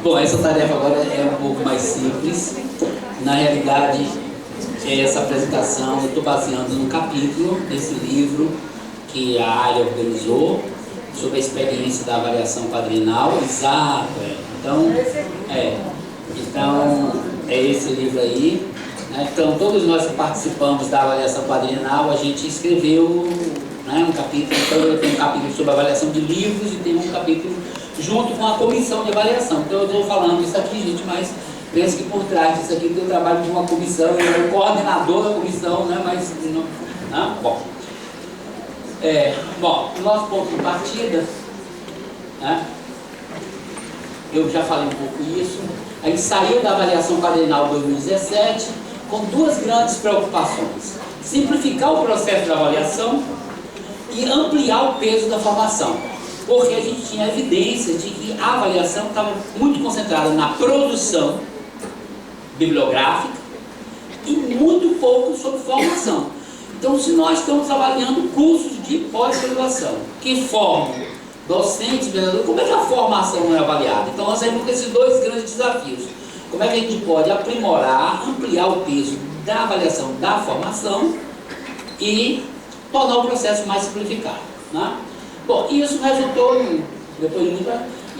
Bom, essa tarefa agora é um pouco mais simples. Na realidade, essa apresentação eu estou baseando no capítulo desse livro que a área organizou sobre a experiência da avaliação quadrinal. Exato, Então, é esse livro aí. Né? Então, todos nós que participamos da avaliação quadrinal, a gente escreveu, né, um capítulo. Então, eu tenho um capítulo sobre avaliação de livros e tenho um capítulo junto com a comissão de avaliação. Então, eu estou falando isso aqui, gente, mas penso que por trás disso aqui tem o trabalho de uma comissão, eu sou o coordenador da comissão, né, mas não, né? Bom, o nosso ponto de partida, né, eu já falei um pouco isso. A gente saiu da avaliação quadrinal 2017 com duas grandes preocupações: simplificar o processo de avaliação e ampliar o peso da formação, porque a gente tinha evidência de que a avaliação estava muito concentrada na produção bibliográfica e muito pouco sobre formação. Então, se nós estamos avaliando cursos de pós-graduação que formam docentes, como é que a formação não é avaliada? Então, nós temos esses dois grandes desafios. Como é que a gente pode aprimorar, ampliar o peso da avaliação da formação e tornar o processo mais simplificado, né? Bom, isso resultou, depois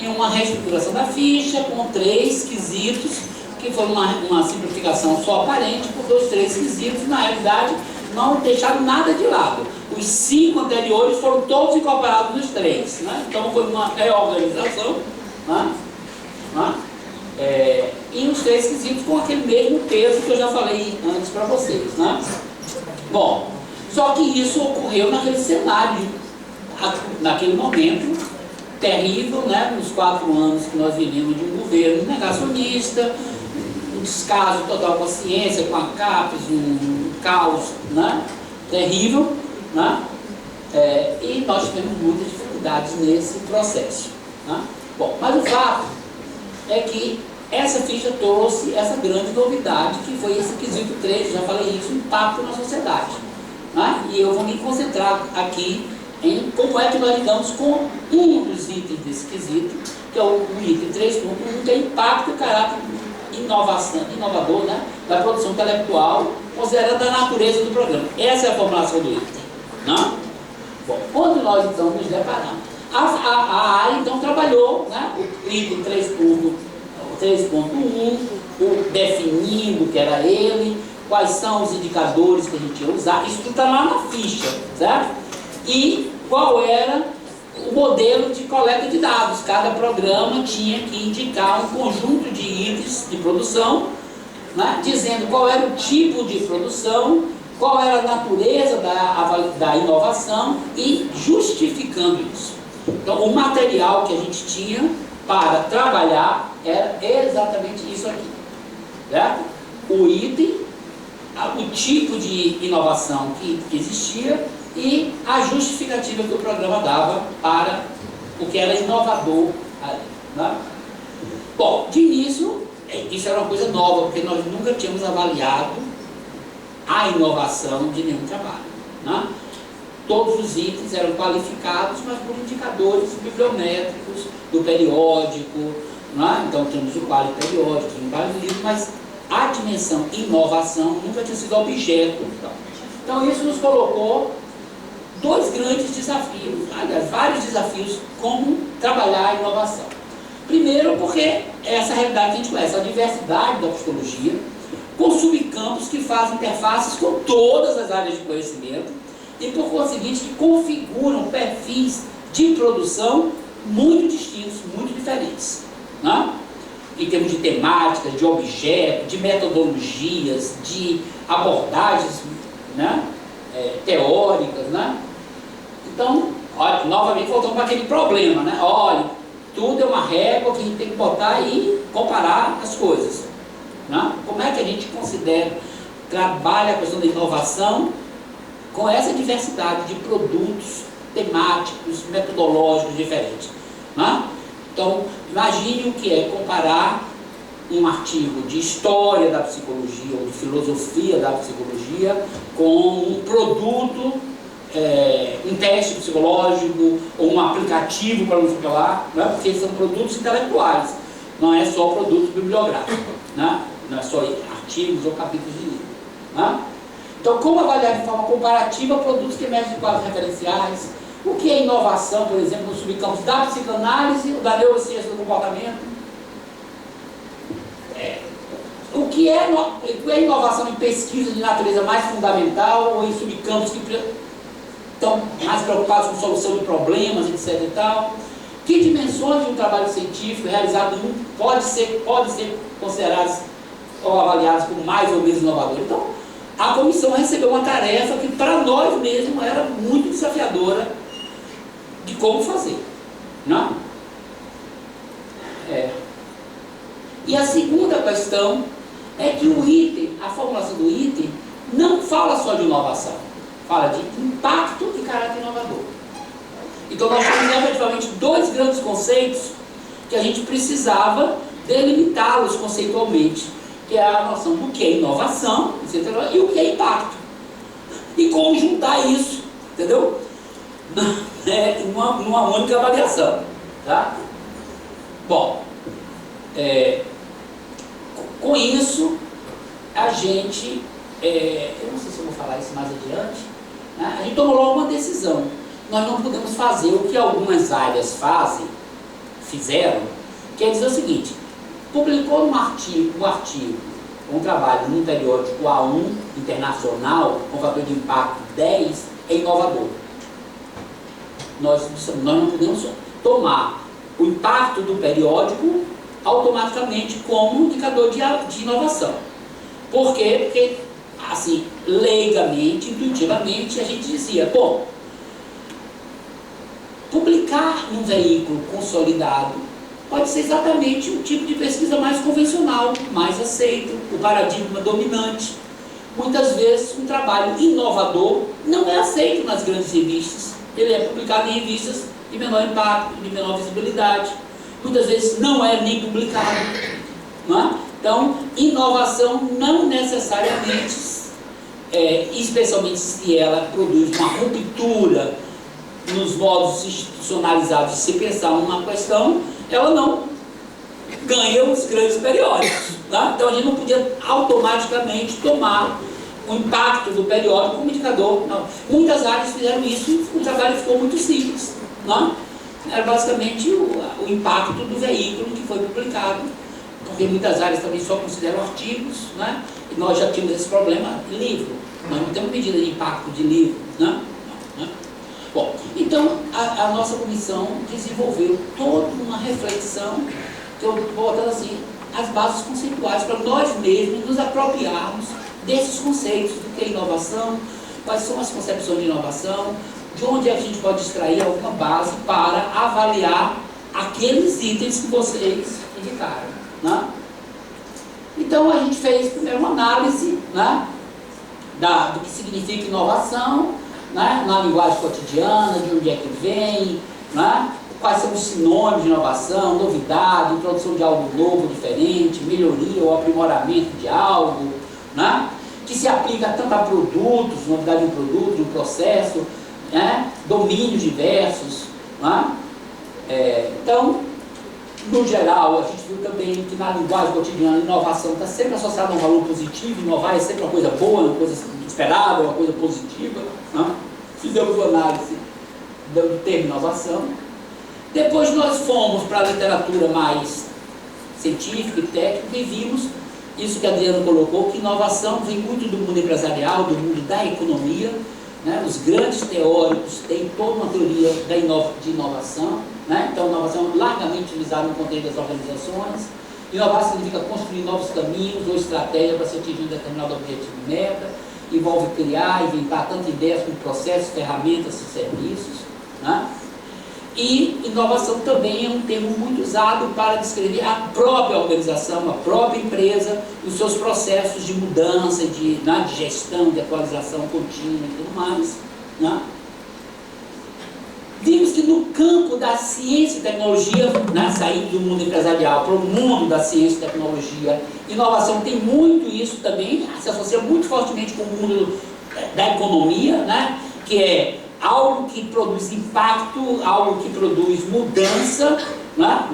em uma reestruturação da ficha com 3 quesitos, que foi uma simplificação só aparente, porque os 3 quesitos, na realidade, não deixaram nada de lado. Os 5 anteriores foram todos incorporados nos 3, né? Então foi uma reorganização, né? E os 3 quesitos com aquele mesmo peso que eu já falei antes para vocês, né? Bom, só que isso ocorreu naquele cenário, naquele momento terrível, né? Nos 4 anos que nós vivemos de um governo negacionista, um descaso total com a ciência, com a CAPES, um caos, né, terrível, né? E nós tivemos muitas dificuldades nesse processo, né? Bom, mas o fato é que essa ficha trouxe essa grande novidade, que foi esse quesito 3, já falei isso, impacto na sociedade, né? E eu vou me concentrar aqui em como é que nós lidamos com um dos itens desse quesito, que é o item 3.1, que é impacto e caráter inovador, né, da produção intelectual, considerando a natureza do programa. Essa é a formulação do item, né? Bom, quando nós então nos deparamos, a área então trabalhou, né, o item 3.1, definindo o que era ele, quais são os indicadores que a gente ia usar, isso tudo está lá na ficha, certo? E qual era o modelo de coleta de dados. Cada programa tinha que indicar um conjunto de itens de produção, né, dizendo qual era o tipo de produção, qual era a natureza da inovação e justificando isso. Então, o material que a gente tinha para trabalhar era exatamente isso aqui, certo? O item, o tipo de inovação que existia e a justificativa que o programa dava para o que era inovador ali, né? Bom, de início, isso era uma coisa nova, porque nós nunca tínhamos avaliado a inovação de nenhum trabalho, né? Todos os itens eram qualificados, mas por indicadores bibliométricos do periódico, né? Então temos o quali periódico, temos vários livros, mas a dimensão inovação nunca tinha sido objeto. Então isso nos colocou 2 grandes desafios, aliás, vários desafios como trabalhar a inovação. Primeiro, porque essa realidade que a gente conhece, a diversidade da psicologia, com subcampos que fazem interfaces com todas as áreas de conhecimento e, por conseguinte, que configuram perfis de produção muito distintos, muito diferentes, né? Em termos de temáticas, de objetos, de metodologias, de abordagens, né, teóricas, né? Então, olha, novamente voltamos para aquele problema, né? Olha, tudo é uma régua que a gente tem que botar e comparar as coisas, né? Como é que a gente trabalha a questão da inovação com essa diversidade de produtos temáticos, metodológicos diferentes, né? Então, imagine o que é comparar um artigo de história da psicologia ou de filosofia da psicologia com um produto, um teste psicológico ou um aplicativo para não sei o que lá, né? Porque são produtos intelectuais. não é só produto bibliográfico, né? Não é só artigos ou capítulos de livro, né? Então, como avaliar de forma comparativa produtos que emergem de quadros referenciais? O que é inovação, por exemplo, nos subcampos da psicanálise ou da neurociência do comportamento? O que é inovação em pesquisa de natureza mais fundamental ou em subcampos que estão mais preocupados com solução de problemas, etc. e tal? Que dimensões de um trabalho científico realizado pode ser consideradas ou avaliadas como mais ou menos inovadoras? Então, a comissão recebeu uma tarefa que para nós mesmos era muito desafiadora de como fazer, né? E a segunda questão é que o item, a formulação do item, não fala só de inovação, fala de impacto e caráter inovador. Então nós temos efetivamente dois grandes conceitos que a gente precisava delimitá-los conceitualmente, que é a noção do que é inovação, etc., e o que é impacto. E como juntar isso, entendeu? Numa única avaliação, tá? Bom, com isso, a gente, eu não sei se eu vou falar isso mais adiante, né? A gente tomou logo uma decisão. Nós não podemos fazer o que algumas áreas fizeram, que é dizer o seguinte: publicou um artigo, um trabalho num periódico A1 internacional, com fator de impacto 10, é inovador. Nós não podemos tomar o impacto do periódico automaticamente como indicador de inovação. Por quê? Porque, assim, leigamente, intuitivamente, a gente dizia, bom, publicar num veículo consolidado pode ser exatamente o tipo de pesquisa mais convencional, mais aceito, o paradigma dominante. Muitas vezes um trabalho inovador não é aceito nas grandes revistas, ele é publicado em revistas de menor impacto, de menor visibilidade, muitas vezes não é nem publicado, não é? Então, inovação não necessariamente, especialmente se ela produz uma ruptura nos modos institucionalizados de se pensar uma questão, ela não ganha os grandes periódicos, tá? Então a gente não podia automaticamente tomar o impacto do periódico como indicador. Não. Muitas áreas fizeram isso e o trabalho ficou muito simples, não? Era basicamente o impacto do veículo que foi publicado, porque muitas áreas também só consideram artigos, né? E nós já tínhamos esse problema de livro, nós não temos medida de impacto de livro, né? Bom, então a nossa comissão desenvolveu toda uma reflexão, que eu vou botar assim, as bases conceituais para nós mesmos nos apropriarmos desses conceitos do que é inovação, quais são as concepções de inovação, de onde a gente pode extrair alguma base para avaliar aqueles itens que vocês indicaram, né? Então a gente fez primeiro uma análise, né, do que significa inovação, né, na linguagem cotidiana, de onde é que vem, né, quais são os sinônimos de inovação, novidade, introdução de algo novo, diferente, melhoria ou aprimoramento de algo, né, que se aplica tanto a produtos, novidade de um produto, de um processo, né, domínios diversos, né? Então, no geral, a gente viu também que na linguagem cotidiana a inovação está sempre associada a um valor positivo. Inovar é sempre uma coisa boa, uma coisa esperada, uma coisa positiva, né? Fizemos análise do termo inovação. Depois nós fomos para a literatura mais científica e técnica e vimos isso que a Adriana colocou, que inovação vem muito do mundo empresarial, do mundo da economia, né? Os grandes teóricos têm toda uma teoria de inovação, né? Então, inovação é largamente utilizada no contexto das organizações. Inovar significa construir novos caminhos ou estratégia para se atingir um determinado objetivo e meta. Envolve criar, inventar tanto ideias como processos, ferramentas e serviços, né? E inovação também é um termo muito usado para descrever a própria organização, a própria empresa, os seus processos de mudança, de gestão, de atualização contínua e tudo mais, né? Vimos que no campo da ciência e tecnologia, né, saindo do mundo empresarial para o mundo da ciência e tecnologia, inovação tem muito isso também, se associa muito fortemente com o mundo da economia, né, que é algo que produz impacto, algo que produz mudança, né,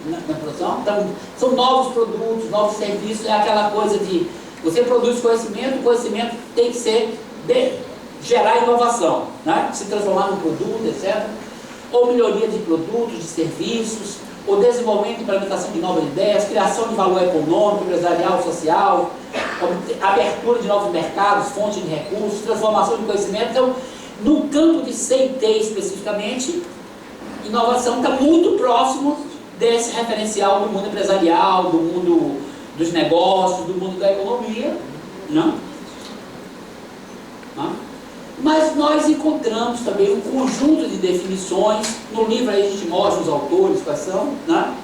na produção. Então, são novos produtos, novos serviços, é aquela coisa de você produz conhecimento, o conhecimento tem que ser gerar inovação, né? Se transformar num produto, etc. Ou melhoria de produtos, de serviços, ou desenvolvimento e implementação de novas ideias, criação de valor econômico, empresarial, social, abertura de novos mercados, fonte de recursos, transformação de conhecimento. Então, no campo de C&T especificamente, inovação está muito próximo desse referencial do mundo empresarial, do mundo dos negócios, do mundo da economia, não? Não? Mas nós encontramos também um conjunto de definições, no livro aí a gente mostra os autores, quais são, né?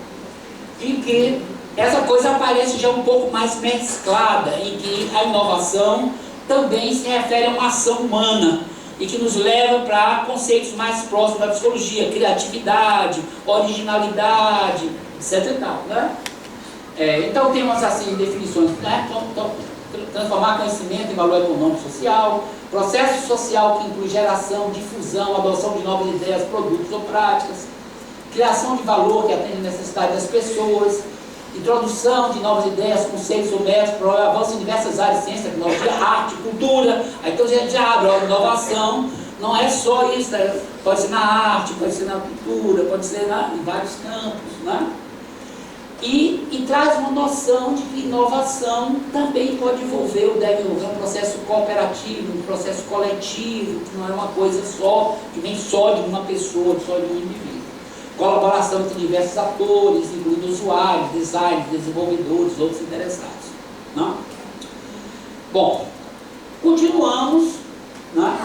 Em que essa coisa aparece já um pouco mais mesclada, em que a inovação também se refere a uma ação humana, e que nos leva para conceitos mais próximos da psicologia, criatividade, originalidade, etc. e tal, né? Então temos assim definições, né? Então, transformar conhecimento em valor econômico e social, processo social que inclui geração, difusão, adoção de novas ideias, produtos ou práticas, criação de valor que atende a necessidade das pessoas, introdução de novas ideias, conceitos ou métodos, para avanço em diversas áreas, ciência, tecnologia, arte, cultura. Aí então a gente já abre, a inovação não é só isso, né? Pode ser na arte, pode ser na cultura, pode ser em vários campos, né? E traz uma noção de que inovação também pode envolver, ou deve envolver um processo cooperativo, um processo coletivo, que não é uma coisa só, que vem só de uma pessoa, só de um indivíduo. Colaboração entre diversos atores, incluindo usuários, designers, desenvolvedores, outros interessados. Não? Bom, continuamos, né,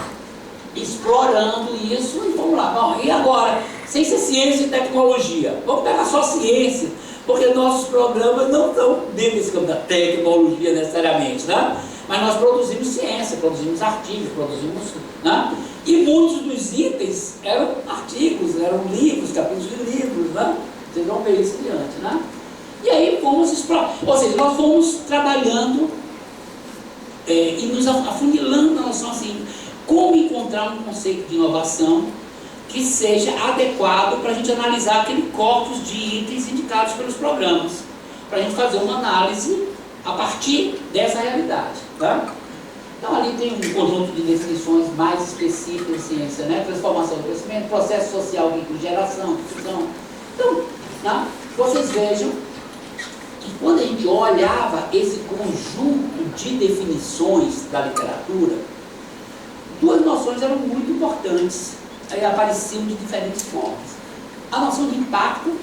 explorando isso e vamos lá. Bom, e agora, sem ser ciência e tecnologia, vamos pegar só ciência, porque nossos programas não estão dentro desse campo da tecnologia necessariamente, né? Mas nós produzimos ciência, produzimos artigos, produzimos, né? E muitos dos itens eram artigos, eram livros, capítulos de livros, né? Vocês vão ver isso adiante, né? E aí fomos explorar, ou seja, nós fomos trabalhando e nos afunilando na noção assim, como encontrar um conceito de inovação que seja adequado para a gente analisar aquele corpus de itens indicados pelos programas, para a gente fazer uma análise a partir dessa realidade, tá? Então ali tem um conjunto de definições mais específicas de ciência, né? Transformação do conhecimento, processo social que inclui geração, difusão. Então, né? Vocês vejam que quando a gente olhava esse conjunto de definições da literatura, duas noções eram muito importantes, aí apareciam de diferentes formas. A noção de impacto,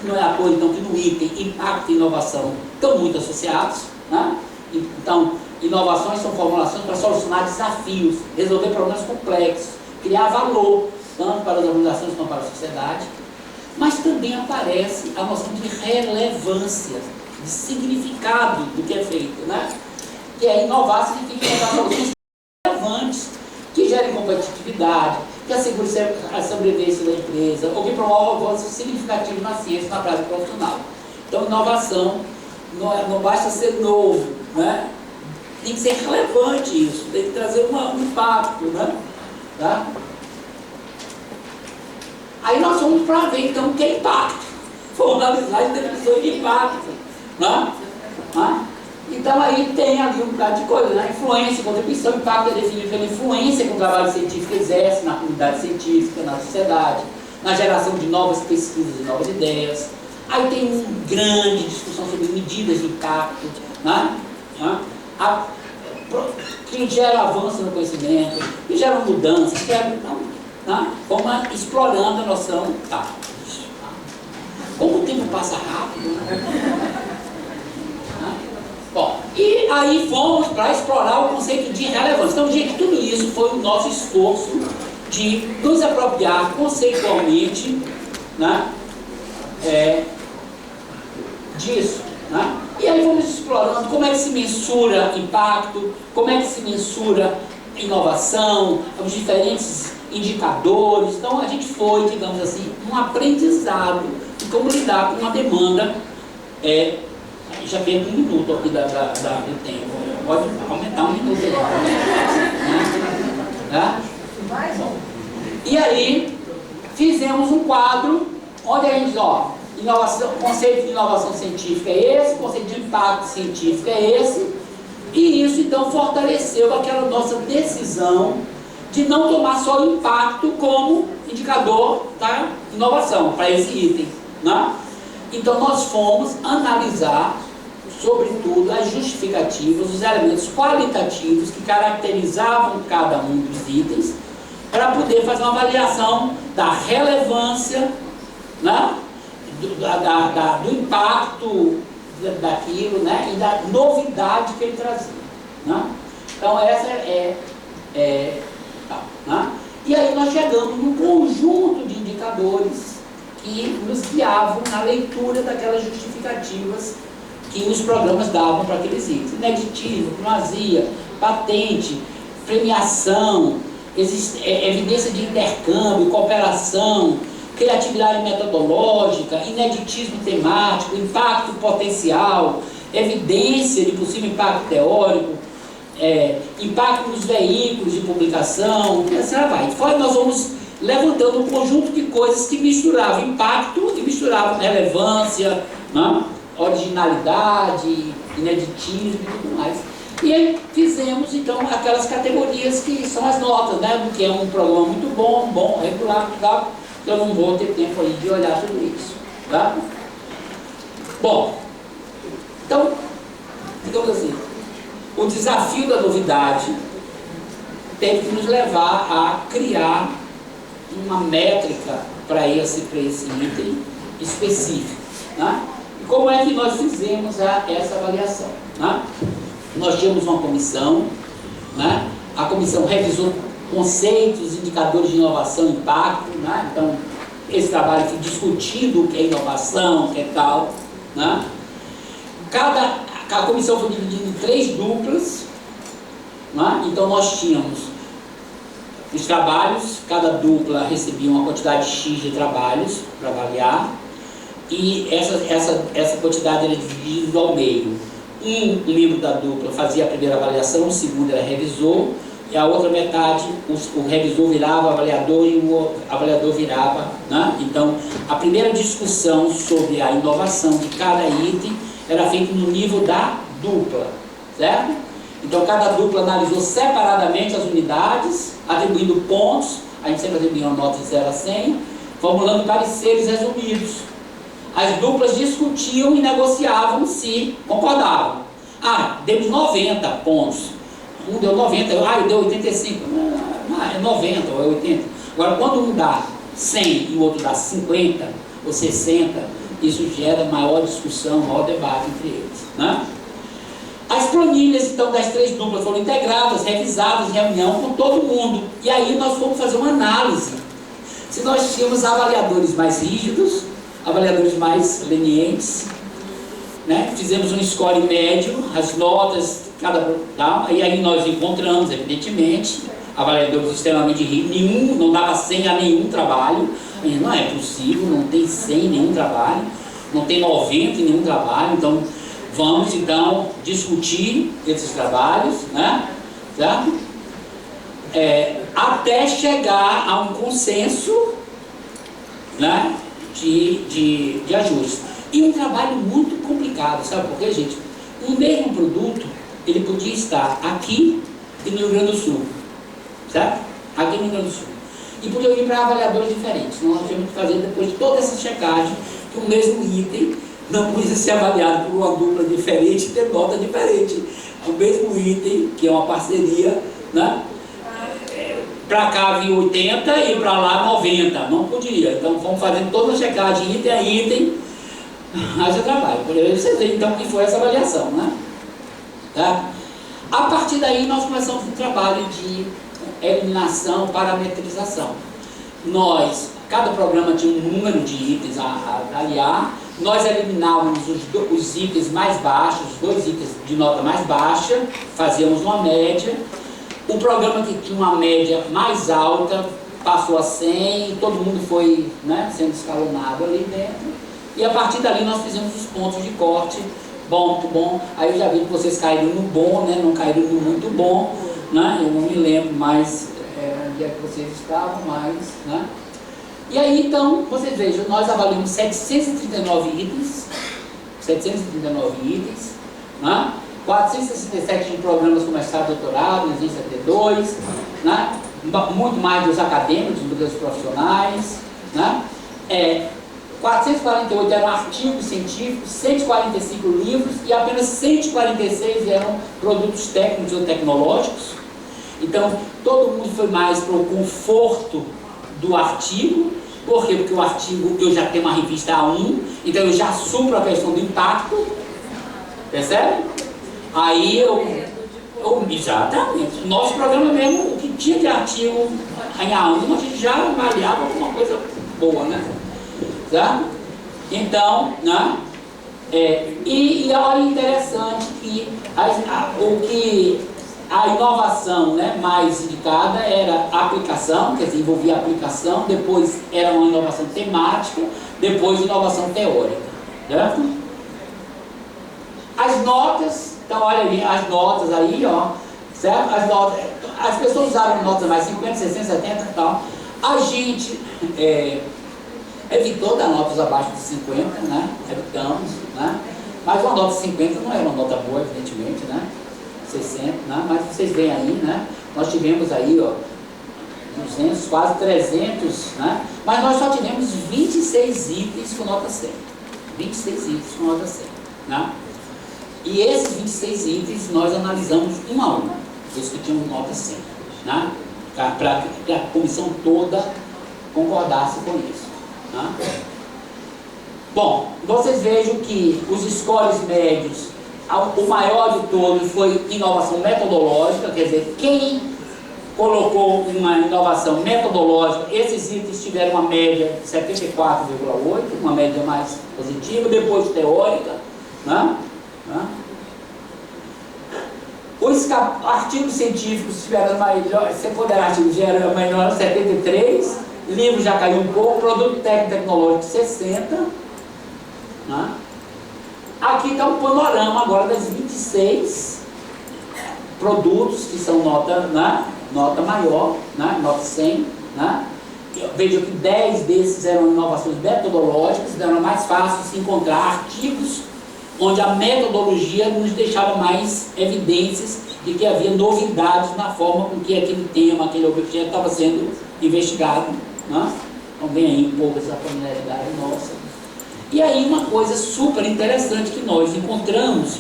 que não é à toa então que no item impacto e inovação estão muito associados, né? Então, inovações são formulações para solucionar desafios, resolver problemas complexos, criar valor, tanto para as organizações como para a sociedade, mas também aparece a noção de relevância, de significado do que é feito, né? Que é inovar significa inovar soluções relevantes, que gerem competitividade, que assegure a sobrevivência da empresa, ou que promova avanços significativos na ciência e na prática profissional. Então, inovação não basta ser novo, né? Tem que ser relevante isso, tem que trazer um impacto, né? Tá? Aí nós vamos para ver então o que é impacto. Vamos analisar as definições de impacto, né? Então aí tem ali um bocado de coisa, né? Influência, contribuição, impacto é definido pela influência que o trabalho científico exerce na comunidade científica, na sociedade, na geração de novas pesquisas e novas ideias. Aí tem uma grande discussão sobre medidas de impacto, né? Que gera avanço no conhecimento, que gera mudanças, que gera, né? Vamos explorando a noção. Tá. Como o tempo passa rápido, né? Bom, e aí fomos para explorar o conceito de relevância. Então, gente, tudo isso foi o nosso esforço de nos apropriar conceitualmente, né, disso, né? E aí vamos explorando como é que se mensura impacto, como é que se mensura inovação, os diferentes indicadores. Então, a gente foi, digamos assim, um aprendizado de como lidar com uma demanda. Já perdi 1 minuto aqui do tempo. Pode aumentar 1 minuto aí. Tá? E aí, fizemos um quadro onde a gente diz, inovação, o conceito de inovação científica é esse, o conceito de impacto científico é esse, e isso então fortaleceu aquela nossa decisão de não tomar só o impacto como indicador da inovação para esse item, né? Então nós fomos analisar, sobretudo, as justificativas, os elementos qualitativos que caracterizavam cada um dos itens, para poder fazer uma avaliação da relevância, né? do impacto daquilo, né? E da novidade que ele trazia, né? Então essa né? E aí nós chegamos num conjunto de indicadores que nos guiavam na leitura daquelas justificativas que os programas davam para aqueles itens. Ineditismo, primazia, patente, premiação, evidência de intercâmbio, cooperação, criatividade metodológica, ineditismo temático, impacto potencial, evidência de possível impacto teórico, impacto nos veículos de publicação, e assim vai. Fora nós vamos levantando um conjunto de coisas que misturavam impacto e misturavam relevância, né? Originalidade, ineditismo e tudo mais. E aí fizemos então aquelas categorias que são as notas, né? Do que é um programa muito bom, regular, tal. Eu não vou ter tempo aí de olhar tudo isso, tá? Bom, então, digamos assim, o desafio da novidade teve que nos levar a criar uma métrica para esse item específico, né? E como é que nós fizemos essa avaliação, né? Nós tínhamos uma comissão, né? A comissão revisou conceitos, indicadores de inovação e impacto, né? Então, esse trabalho foi discutido o que é inovação, o que é tal, né? A comissão foi dividida em 3 duplas, né? Então, nós tínhamos os trabalhos, cada dupla recebia uma quantidade X de trabalhos para avaliar, e essa quantidade era dividida ao meio. Um membro da dupla fazia a primeira avaliação, o segundo era revisor, e a outra metade, o revisor virava avaliador e o avaliador virava, né? Então, a primeira discussão sobre a inovação de cada item era feita no nível da dupla, certo? Então, cada dupla analisou separadamente as unidades, atribuindo pontos, a gente sempre atribuía uma nota de 0 a 100, formulando pareceres resumidos. As duplas discutiam e negociavam se concordavam. Demos 90 pontos. Um deu 90, eu dei 85. É 90 ou é 80. Agora, quando um dá 100 e o outro dá 50 ou 60, isso gera maior discussão, maior debate entre eles, né? As planilhas, então, das 3 duplas foram integradas, revisadas em reunião com todo mundo. E aí nós fomos fazer uma análise. Se nós tínhamos avaliadores mais rígidos, avaliadores mais lenientes, né? Fizemos um score médio, as notas, e aí nós encontramos, evidentemente, avaliadores extremamente rígidos, nenhum, não dava 100 a nenhum trabalho, não é possível, não tem 100 em nenhum trabalho, não tem 90 em nenhum trabalho, então vamos então discutir esses trabalhos, né? Certo? Até chegar a um consenso, né? de ajuste. E um trabalho muito complicado, sabe por quê, gente? O mesmo produto, ele podia estar aqui e no Rio Grande do Sul, certo? Aqui no Rio Grande do Sul. E podia ir para avaliadores diferentes. Nós tivemos que fazer, depois de toda essa checagem, que o mesmo item não podia ser avaliado por uma dupla diferente e ter nota diferente. O mesmo item, que é uma parceria, né? Para cá vinha 80 e para lá 90, não podia. Então fomos fazendo toda a checagem, item a item, haja trabalho. Por exemplo, vocês veem então que foi essa avaliação, né? Tá? A partir daí nós começamos um trabalho de eliminação, parametrização. Cada programa tinha um número de itens a avaliar, nós eliminávamos os itens mais baixos, os 2 itens de nota mais baixa, fazíamos uma média. O programa que tinha uma média mais alta passou a 100, e todo mundo foi, né, sendo escalonado ali dentro. E a partir dali nós fizemos os pontos de corte, bom, muito bom. Aí eu já vi que vocês caíram no bom, né, não caíram no muito bom, né? Eu não me lembro mais onde é que vocês estavam, mas, né? E aí, então, vocês vejam, nós avaliamos 739 itens, né? 467 de programas com mestrado e doutorado, 272, né? Muito mais dos acadêmicos, dos profissionais, né? 448 eram artigos científicos, 145 livros e apenas 146 eram produtos técnicos ou tecnológicos. Então, todo mundo foi mais para o conforto do artigo. Por quê? Porque o artigo, eu já tenho uma revista A1, então eu já supro a questão do impacto, percebe? Aí exatamente, nosso programa mesmo, o que tinha de artigo em A1, a gente já avaliava como uma coisa boa, né? Certo? Então, né? E olha, interessante que a inovação, né, mais indicada era a aplicação, quer dizer, envolvia a aplicação, depois era uma inovação temática, depois inovação teórica, certo? As notas, então olha ali, as notas aí, ó, certo? As notas, as pessoas usaram notas mais 50, 60, 70 e tal. A gente evitou dar notas abaixo de 50, né? Evitamos, né? Mas uma nota de 50 não era uma nota boa, evidentemente, né? 60, né? Mas vocês veem aí, né? Nós tivemos aí, ó, 200, quase 300, né? Mas nós só tivemos 26 itens com nota 100. 26 itens com nota 100, né? E esses 26 itens nós analisamos um a um, os que tinham nota 100, né? Para que a comissão toda concordasse com isso, né? Bom, vocês vejam que os scores médios, o maior de todos foi inovação metodológica, quer dizer, quem colocou uma inovação metodológica, esses itens tiveram uma média de 74,8, uma média mais positiva, depois teórica, né? Os artigos científicos tiveram maior, se for artigos, era maior 73, livro já caiu um pouco, produto técnico tecnológico 60, né? Aqui está um panorama agora das 26 produtos que são nota, né? Nota maior, né? Nota 100, né? Veja que 10 desses eram inovações metodológicas, então era mais fácil se encontrar artigos onde a metodologia nos deixava mais evidências de que havia novidades na forma com que aquele tema, aquele objeto estava sendo investigado, né? Então vem aí um pouco essa familiaridade nossa. E aí uma coisa super interessante que nós encontramos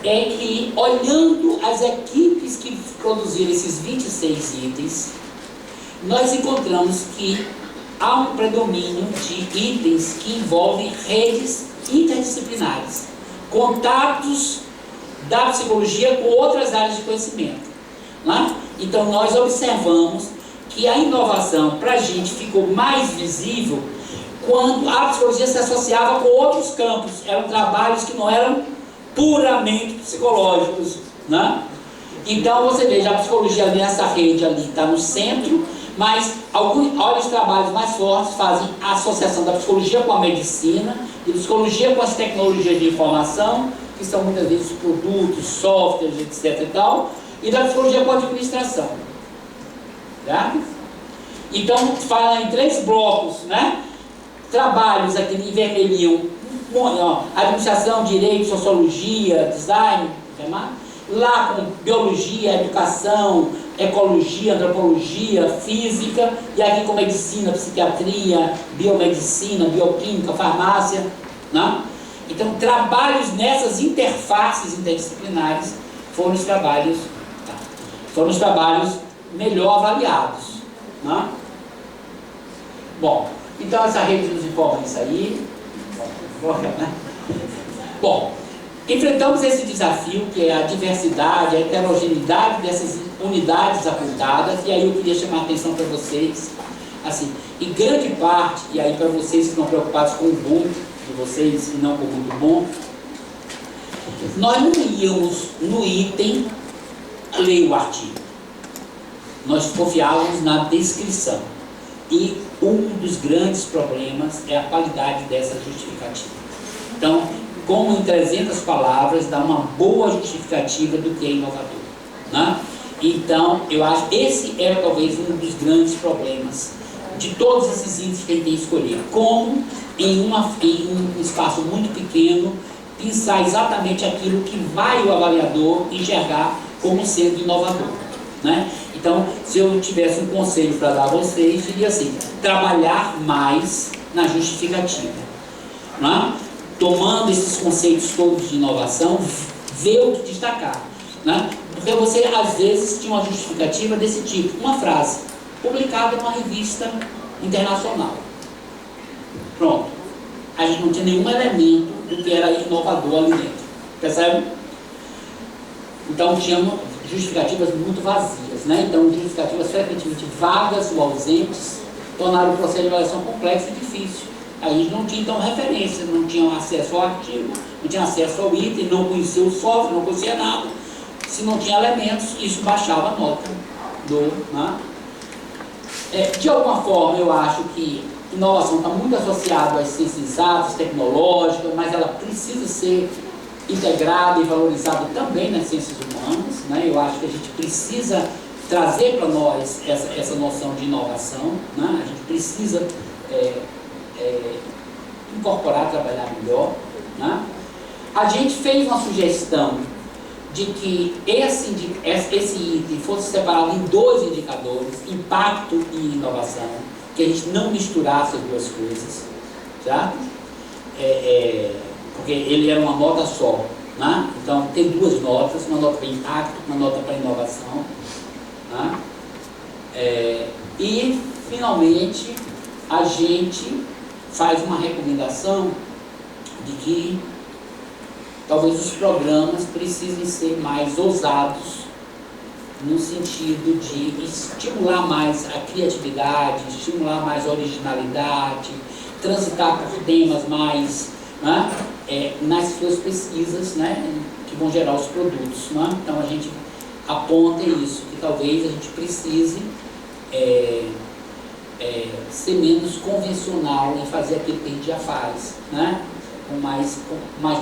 é que, olhando as equipes que produziram esses 26 itens, nós encontramos que há um predomínio de itens que envolvem redes interdisciplinares, contatos da psicologia com outras áreas de conhecimento, né? Então nós observamos que a inovação para a gente ficou mais visível quando a psicologia se associava com outros campos, eram trabalhos que não eram puramente psicológicos, né? Então você veja, a psicologia nessa rede ali está no centro, mas olha, os trabalhos mais fortes fazem a associação da psicologia com a medicina, e psicologia com as tecnologias de informação, que são muitas vezes produtos, softwares, etc. e tal, e da psicologia com a administração. Tá? Então, fala em 3 blocos, né? Trabalhos aqui em vermelhinho, administração, direito, sociologia, design, lá com biologia, educação, ecologia, antropologia, física, e aqui com medicina, psiquiatria, biomedicina, bioquímica, farmácia, né? Então, trabalhos nessas interfaces interdisciplinares foram os trabalhos melhor avaliados, né? Bom, então essa rede nos informa isso aí. Bom, enfrentamos esse desafio que é a diversidade, a heterogeneidade dessas unidades apontadas, e aí eu queria chamar a atenção para vocês, assim, em grande parte, e aí para vocês que estão preocupados com o bom de vocês e não com o muito bom, nós não íamos no item ler o artigo, nós confiávamos na descrição, e um dos grandes problemas é a qualidade dessa justificativa. Então, como em 300 palavras, dá uma boa justificativa do que é inovador, né? Então, eu acho que esse era talvez um dos grandes problemas de todos esses itens que ele tem escolhido. Como, em um espaço muito pequeno, pensar exatamente aquilo que vai o avaliador enxergar como sendo inovador, né? Então, se eu tivesse um conselho para dar a vocês, diria assim: trabalhar mais na justificativa, né? Tomando esses conceitos todos de inovação, ver o que destacar, né? Porque você, às vezes, tinha uma justificativa desse tipo, uma frase, publicada numa revista internacional. Pronto. A gente não tinha nenhum elemento do que era inovador ali dentro. Percebe? Então, tinham justificativas muito vazias, né? Então, justificativas frequentemente vagas ou ausentes tornaram o processo de avaliação complexo e difícil. A gente não tinha, então, referência, não tinha acesso ao artigo, não tinha acesso ao item, não conhecia o software, não conhecia nada. Se não tinha elementos, isso baixava a nota né? De alguma forma, eu acho que inovação está muito associada às ciências exatas, tecnológicas, mas ela precisa ser integrada e valorizada também nas ciências humanas, né? Eu acho que a gente precisa trazer para nós essa noção de inovação, né? A gente precisa incorporar, trabalhar melhor, né? A gente fez uma sugestão de que esse item fosse separado em 2 indicadores, impacto e inovação, que a gente não misturasse as duas coisas, certo? Porque ele era uma nota só, né? Então tem 2 notas, uma nota para impacto, uma nota para inovação, né? E finalmente a gente faz uma recomendação de que talvez os programas precisem ser mais ousados no sentido de estimular mais a criatividade, estimular mais a originalidade, transitar por temas mais, né, nas suas pesquisas, né, que vão gerar os produtos, né? Então a gente aponta isso, que talvez a gente precise ser menos convencional em fazer aquilo que a gente já faz, né? Com mais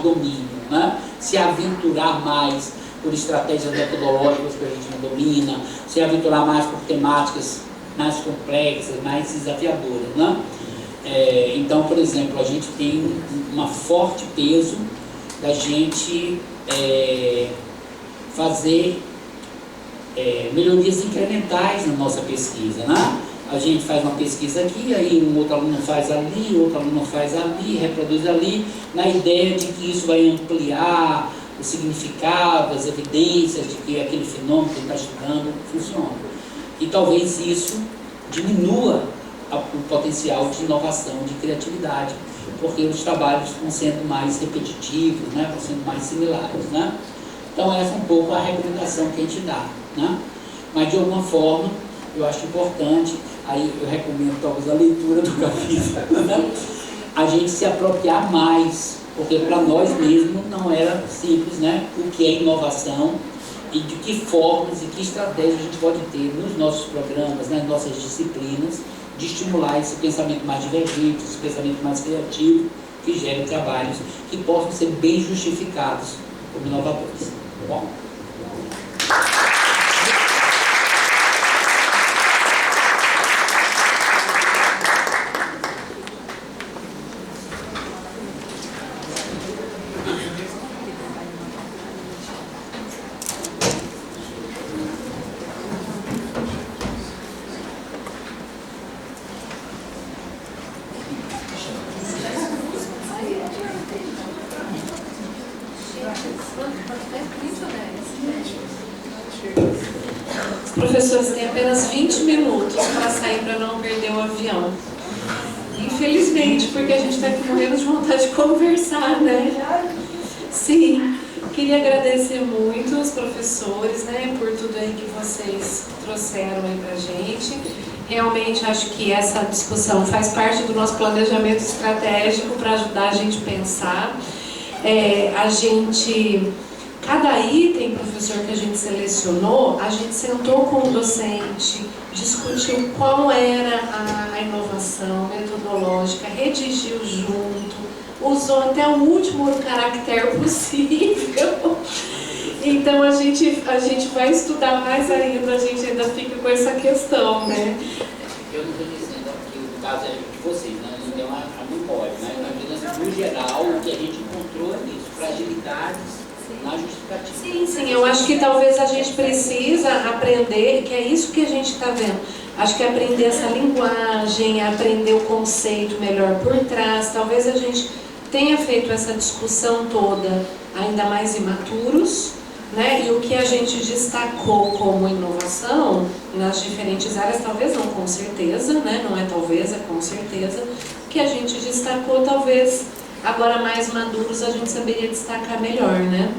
domínio, né? Se aventurar mais por estratégias metodológicas que a gente não domina, se aventurar mais por temáticas mais complexas, mais desafiadoras, né? Então, por exemplo, a gente tem um forte peso da gente fazer melhorias incrementais na nossa pesquisa, né? A gente faz uma pesquisa aqui, aí um outro aluno faz ali, outro aluno faz ali, reproduz ali, na ideia de que isso vai ampliar o significado, as evidências de que aquele fenômeno que ele está estudando funciona. E talvez isso diminua o potencial de inovação, de criatividade, porque os trabalhos vão sendo mais repetitivos, né, vão sendo mais similares, né? Então essa é um pouco a recomendação que a gente dá, né? Mas de alguma forma, eu acho importante, aí eu recomendo talvez a leitura do capítulo, né? A gente se apropriar mais, porque para nós mesmos não era simples, né? O que é inovação e de que formas e que estratégias a gente pode ter nos nossos programas, nas nossas disciplinas, de estimular esse pensamento mais divergente, esse pensamento mais criativo, que gere trabalhos que possam ser bem justificados como inovadores. Tá bom? Os professores têm apenas 20 minutos para sair, para não perder o avião. Infelizmente, porque a gente está aqui morrendo de vontade de conversar, né? Sim, queria agradecer muito os professores, né, por tudo aí que vocês trouxeram aí pra gente. Realmente acho que essa discussão faz parte do nosso planejamento estratégico para ajudar a gente a pensar. Cada item, professor, que a gente selecionou, a gente sentou com o docente, discutiu qual era a inovação metodológica, redigiu junto, usou até o último caractere possível. Então a gente vai estudar mais ainda, a gente ainda fica com essa questão, né? Eu não estou dizendo aqui caso é de vocês, né? Não tem a memória, né? Mas no geral, o que a gente encontrou é isso, fragilidades na justificativa. Sim, eu acho que talvez a gente precisa aprender, que é isso que a gente está vendo. Acho que aprender essa linguagem, aprender o conceito melhor por trás, talvez a gente tenha feito essa discussão toda ainda mais imaturos, né? E o que a gente destacou como inovação nas diferentes áreas, talvez não com certeza, né? Não é talvez, é com certeza, o que a gente destacou, talvez agora mais maduros a gente saberia destacar melhor, né?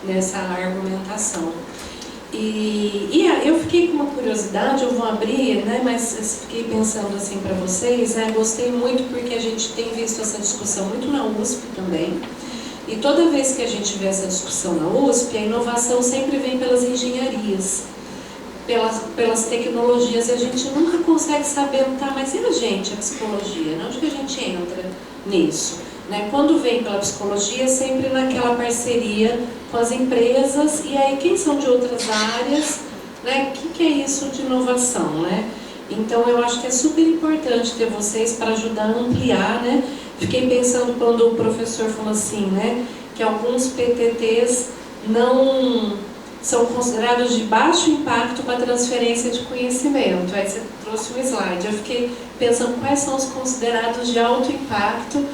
Nessa argumentação. E eu fiquei com uma curiosidade, eu vou abrir, né? Mas fiquei pensando assim para vocês, né? Gostei muito porque a gente tem visto essa discussão muito na USP também. E toda vez que a gente vê essa discussão na USP, a inovação sempre vem pelas engenharias, pelas tecnologias, e a gente nunca consegue saber, tá, mas e a gente, a psicologia? Onde que a gente entra nisso? Né? Quando vem pela psicologia, sempre naquela parceria com as empresas, e aí quem são de outras áreas, né? O que é isso de inovação, né? Então eu acho que é super importante ter vocês para ajudar a ampliar, né? Fiquei pensando quando o professor falou assim, né? Que alguns PTTs não são considerados de baixo impacto para transferência de conhecimento. Aí você trouxe um slide. Eu fiquei pensando quais são os considerados de alto impacto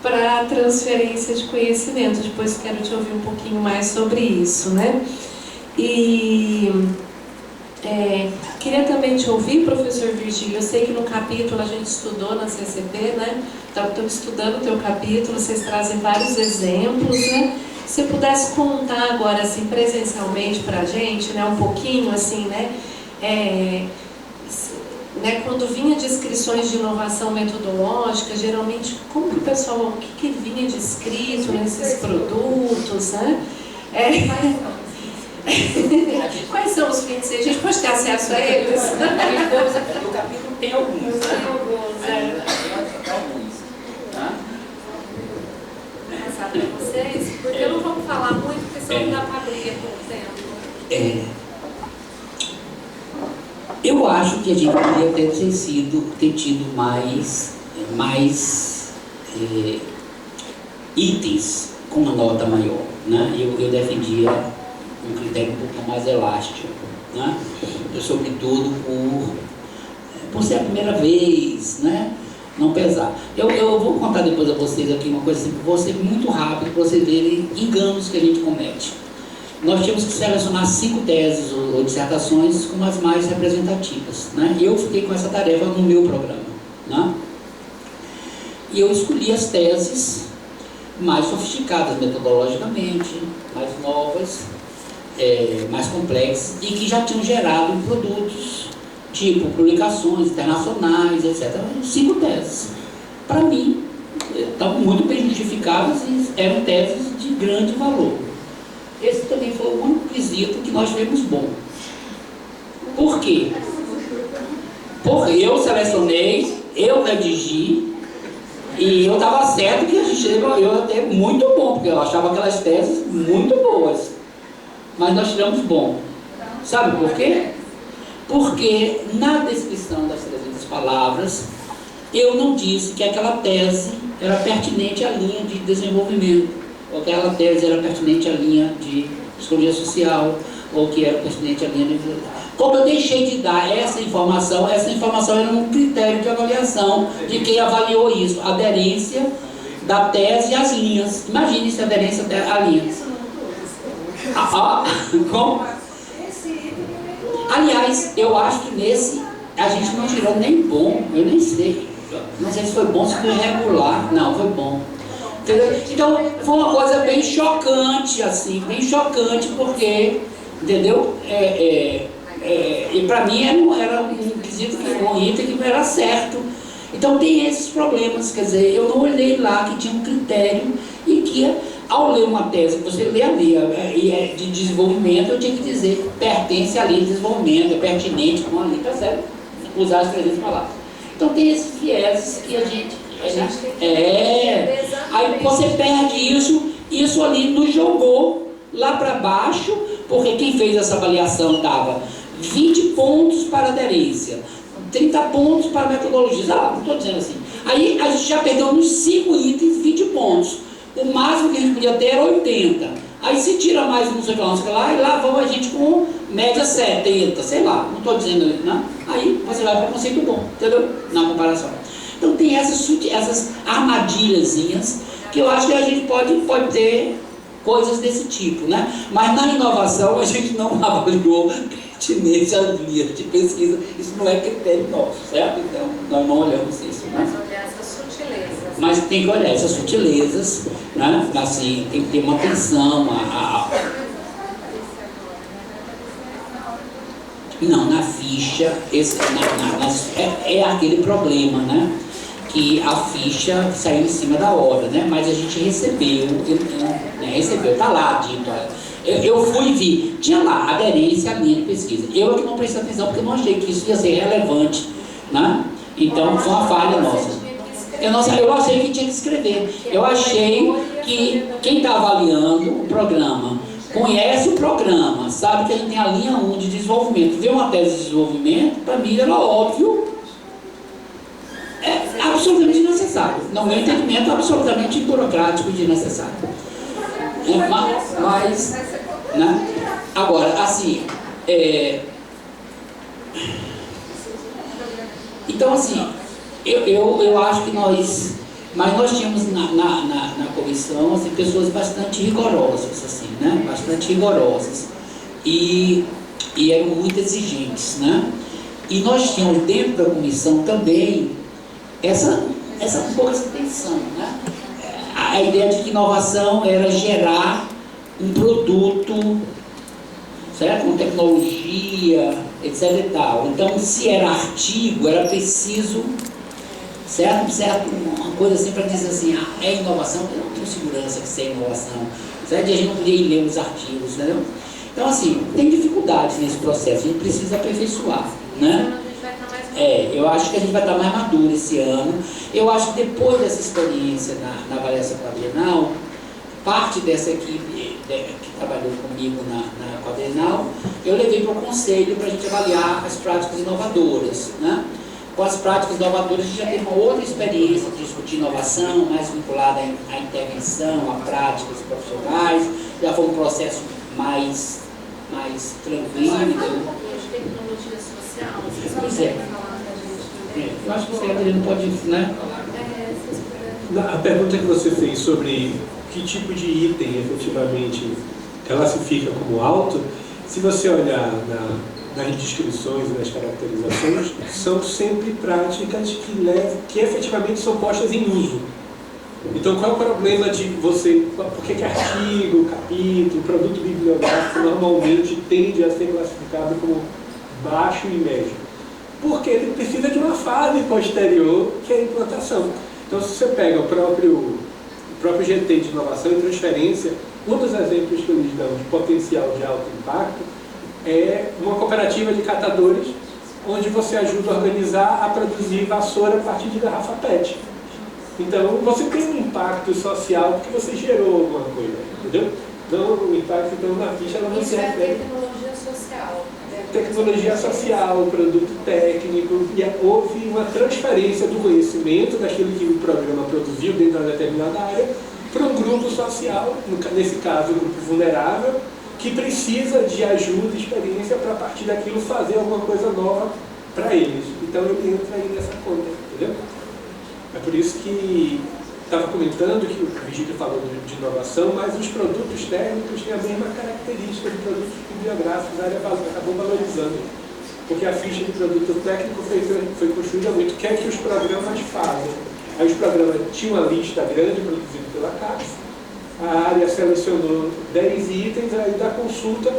para transferência de conhecimento. Depois quero te ouvir um pouquinho mais sobre isso, né? E queria também te ouvir, professor Virgílio. Eu sei que no capítulo a gente estudou na CCP, né? Estamos estudando o teu capítulo, vocês trazem vários exemplos, né? Se você pudesse contar agora, assim, presencialmente para a gente, né? Um pouquinho, assim, né? Quando vinha descrições de inovação metodológica, geralmente, como que o pessoal, o que vinha descrito nesses produtos, né? Quais são os fins? A gente pode ter acesso a eles? O capítulo tem alguns, né? Vou passar para vocês, porque eu não vou falar muito, porque senão não dá para abrir com o tempo. Eu acho que a gente poderia ter tido mais itens com uma nota maior, né? Eu defendia um critério um pouco mais elástico, né? Sobretudo por ser a primeira vez, né? Não pesar. Eu vou contar depois a vocês aqui uma coisa assim, para você muito rápido, para vocês verem enganos que a gente comete. Nós tínhamos que selecionar 5 teses ou dissertações como as mais representativas, né? E eu fiquei com essa tarefa no meu programa, né? E eu escolhi as teses mais sofisticadas metodologicamente, mais novas, mais complexas e que já tinham gerado produtos, tipo publicações internacionais, etc. 5 teses. Para mim, estavam muito bem justificadas e eram teses de grande valor. Esse também foi o único quesito que nós tivemos bom. Por quê? Porque eu selecionei, eu redigi, e eu estava certo que a gente eu até muito bom, porque eu achava aquelas teses muito boas. Mas nós tiramos bom. Sabe por quê? Porque na descrição das 300 palavras, eu não disse que aquela tese era pertinente à linha de desenvolvimento, ou que aquela tese era pertinente à linha de psicologia social, ou que era pertinente à linha de... Como eu deixei de dar essa informação era um critério de avaliação de quem avaliou isso, a aderência da tese às linhas. Imagine se a aderência à linha. Como? Aliás, eu acho que nesse a gente não tirou nem bom, eu nem sei. Não sei se foi bom, se foi regular. Não, foi bom. Entendeu? Então, foi uma coisa bem chocante, assim, bem chocante, porque, entendeu? E para mim era um quesito, um item que não era certo. Então, tem esses problemas, quer dizer, eu não olhei lá que tinha um critério e que, ao ler uma tese, você lê ali, e é de desenvolvimento, eu tinha que dizer, pertence à linha de desenvolvimento, é pertinente com a linha, tá certo? Usar as 300 palavras. Então, tem esses vieses que a gente aí você perde isso ali nos jogou lá para baixo, porque quem fez essa avaliação dava 20 pontos para aderência, 30 pontos para metodologias. Não estou dizendo assim. Aí a gente já perdeu nos 5 itens 20 pontos. O máximo que a gente podia ter era 80. Aí se tira mais não sei o que lá, não sei o que lá, e lá vamos a gente com média 70, sei lá, não estou dizendo isso, né? Aí você vai para o conceito bom, entendeu? Na comparação. Então tem essas armadilhazinhas que eu acho que a gente pode ter coisas desse tipo, né? Mas na inovação a gente não avaliou pertinência às linhas de pesquisa, isso não é critério nosso, certo? Então nós não olhamos isso, né? Mas olhar essas sutilezas. Mas tem que olhar essas sutilezas, né? Assim, tem que ter uma atenção Não, na ficha, é aquele problema, né? Que a ficha saiu em cima da hora, né? Mas a gente recebeu, tá lá dito, eu fui ver, tinha lá, aderência à linha de pesquisa. Eu é que não prestei atenção, porque eu não achei que isso ia ser relevante, né? Então, foi uma falha nossa. Eu achei que tinha que escrever. Eu achei que quem está avaliando o programa, conhece o programa, sabe que a gente tem a linha 1 de desenvolvimento, vê uma tese de desenvolvimento, para mim era óbvio, é absolutamente necessário. No meu entendimento, absolutamente burocrático e desnecessário. Mas, né? Agora, assim, então, assim, eu acho que mas nós tínhamos na comissão assim, pessoas bastante rigorosas, assim, né? Bastante rigorosas e eram muito exigentes, né? E nós tínhamos dentro da comissão também essa um pouco essa tensão, né? A ideia de que inovação era gerar um produto, certo? Com tecnologia, etc e tal. Então, se era artigo, era preciso, certo? Uma coisa assim para dizer assim, é inovação, eu não tenho segurança que isso é inovação, certo? E a gente não podia ir ler os artigos, entendeu? Então, assim, tem dificuldades nesse processo, a gente precisa aperfeiçoar, né? Eu acho que a gente vai estar mais maduro esse ano. Eu acho que depois dessa experiência na avaliação quadrienal, parte dessa equipe que trabalhou comigo na quadrienal, eu levei para o conselho para a gente avaliar as práticas inovadoras, né? Com as práticas inovadoras, a gente já teve uma outra experiência de discutir inovação, mais vinculada à intervenção, a práticas profissionais, já foi um processo mais tranquilo. Tecnologia social, pois é. Eu acho que o Fernando não pode, né? A pergunta que você fez sobre que tipo de item efetivamente classifica como alto, se você olhar nas descrições e nas caracterizações, são sempre práticas que efetivamente são postas em uso. Então, qual é o problema de você... Por que artigo, capítulo, produto bibliográfico normalmente tende a ser classificado como baixo e médio? Porque ele precisa de uma fase posterior, que é a implantação. Então, se você pega o próprio GT de inovação e transferência, um dos exemplos que eles dão de potencial de alto impacto é uma cooperativa de catadores, onde você ajuda a organizar a produzir vassoura a partir de garrafa PET. Então, você tem um impacto social porque você gerou alguma coisa, entendeu? Então, o impacto então, na ficha ela não isso serve. É tecnologia social. Tecnologia social, produto técnico, e houve uma transferência do conhecimento daquilo que o programa produziu dentro de uma determinada área para um grupo social, nesse caso, um grupo vulnerável, que precisa de ajuda e experiência para, a partir daquilo, fazer alguma coisa nova para eles. Então, ele entra aí nessa conta, entendeu? É por isso que estava comentando que o Virgílio falou de inovação, mas os produtos técnicos têm a mesma característica de produtos bibliográficos, a área acabou valorizando. Porque a ficha de produto técnico foi construída muito. O que é que os programas fazem? Aí os programas tinham uma lista grande produzida pela CAPES, a área selecionou 10 itens, aí da consulta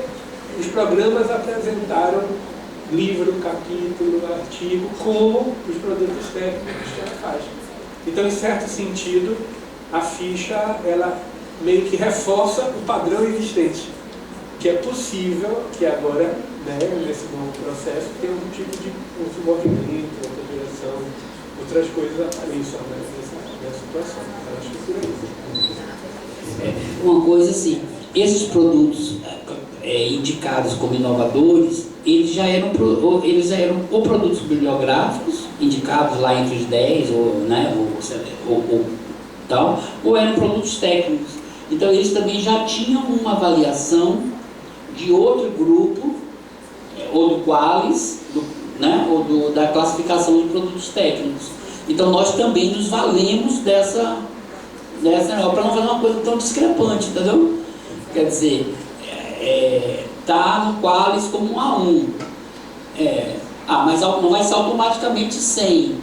os programas apresentaram livro, capítulo, artigo, como os produtos técnicos que ela faz. Então, em certo sentido, a ficha, ela meio que reforça o padrão existente, que é possível que agora, né, nesse novo processo, tenha algum tipo de movimento, outra direção, outras coisas apareçam, né, nessa situação. Eu acho que por aí. Uma coisa assim, esses produtos indicados como inovadores, eles já eram ou produtos bibliográficos, indicados lá entre os 10, ou eram produtos técnicos. Então eles também já tinham uma avaliação de outro grupo, ou do Qualis, ou da classificação de produtos técnicos. Então nós também nos valemos dessa para não fazer uma coisa tão discrepante, entendeu? Quer dizer, está no Qualis como um A1. Mas não vai ser automaticamente 100.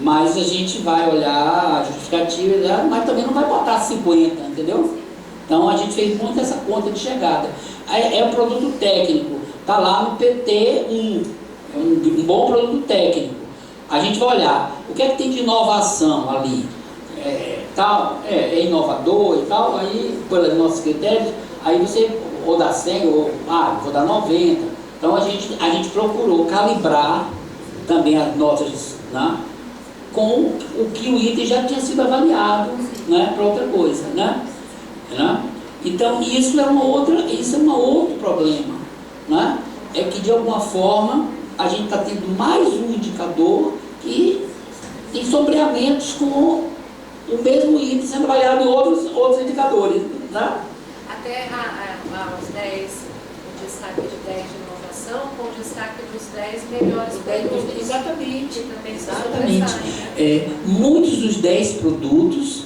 Mas a gente vai olhar a justificativa, mas também não vai botar 50, entendeu? Então a gente fez muito essa conta de chegada. É um produto técnico, está lá no PT1, é um bom produto técnico. A gente vai olhar o que é que tem de inovação ali. É inovador e tal, aí, pelos nossos critérios, aí você ou dá 100 ou vou dar 90. Então a gente procurou calibrar também as notas, né, com o que o item já tinha sido avaliado, né, para outra coisa, né? Então isso é um outro problema, né? É que de alguma forma a gente está tendo mais um indicador que tem sombreamentos com o mesmo item sendo avaliado em outros indicadores, né? Até os 10, o destaque de 10 de inovação, com o destaque dos 10 melhores produtos. Exatamente. Que também exatamente. Muitos dos 10 produtos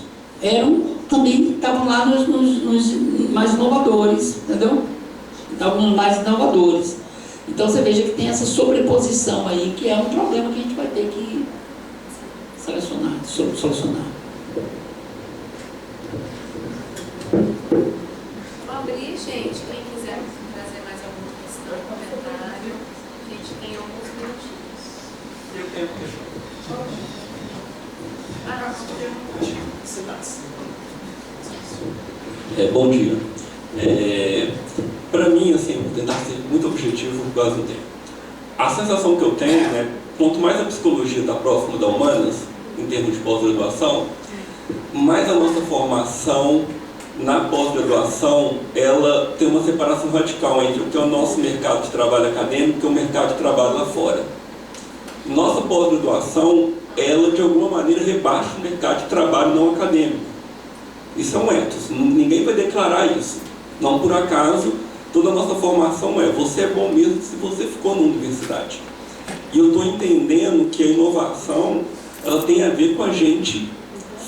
também estavam lá nos mais inovadores, entendeu? Estavam nos mais inovadores. Então você veja que tem essa sobreposição aí, que é um problema que a gente vai ter que solucionar. Vou abrir, gente, quem quiser trazer mais alguma questão, comentário, a gente tem alguns minutinhos. Eu tenho uma questão. Bom dia. Para mim, assim, vou tentar ser muito objetivo por causa do tempo. A sensação que eu tenho, né, quanto mais a psicologia está próxima da humanas, em termos de pós-graduação, mais a nossa formação na pós-graduação, ela tem uma separação radical entre o que é o nosso mercado de trabalho acadêmico e o que é o mercado de trabalho lá fora. Nossa pós-graduação, ela de alguma maneira rebaixa o mercado de trabalho não acadêmico. Isso é um ethos, ninguém vai declarar isso. Não por acaso, toda a nossa formação você é bom mesmo se você ficou na universidade. E eu estou entendendo que a inovação, ela tem a ver com a gente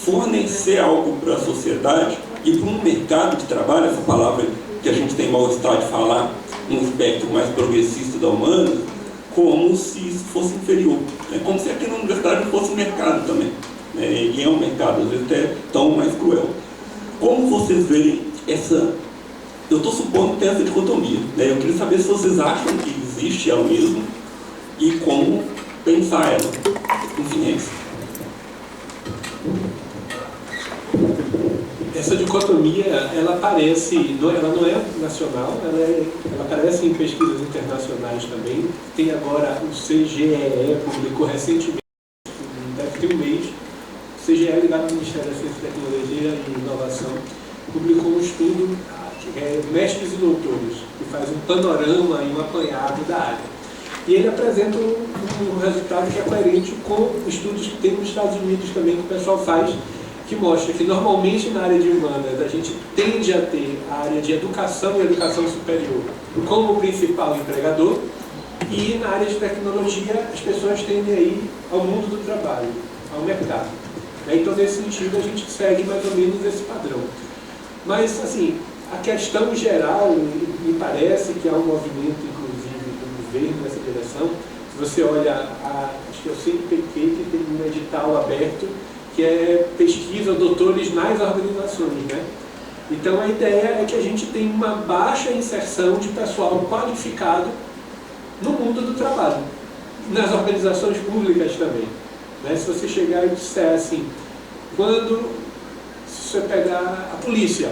fornecer algo para a sociedade e para um mercado de trabalho, essa palavra que a gente tem mal-estar de falar, um espectro mais progressista da humana, como se isso fosse inferior. É como se aqui na universidade não fosse um mercado também. E é um mercado, às vezes até tão mais cruel. Como vocês veem essa... Eu estou supondo que tem essa dicotomia. Eu queria saber se vocês acham que existe ela mesmo e como pensar ela. Enfim, é isso. Essa dicotomia, ela aparece, ela não é nacional, ela aparece em pesquisas internacionais também. Tem agora o CGEE, publicou recentemente, deve ter um mês, o CGEE ligado ao Ministério da Ciência, Tecnologia e Inovação, publicou um estudo, Mestres e Doutores, que faz um panorama e um apanhado da área. E ele apresenta um resultado que é coerente com estudos que tem nos Estados Unidos também, que o pessoal faz, que mostra que normalmente na área de humanas a gente tende a ter a área de educação e educação superior como principal empregador, e na área de tecnologia as pessoas tendem a ir ao mundo do trabalho, ao mercado. Então nesse sentido a gente segue mais ou menos esse padrão. Mas assim, a questão geral, me parece que há um movimento inclusive do governo nessa direção. Se você olha, acho que eu sempre peguei que tem um edital aberto que é pesquisa doutores nas organizações, né? Então a ideia é que a gente tem uma baixa inserção de pessoal qualificado no mundo do trabalho, nas organizações públicas também, né? Se você chegar e disser assim, se você pegar a polícia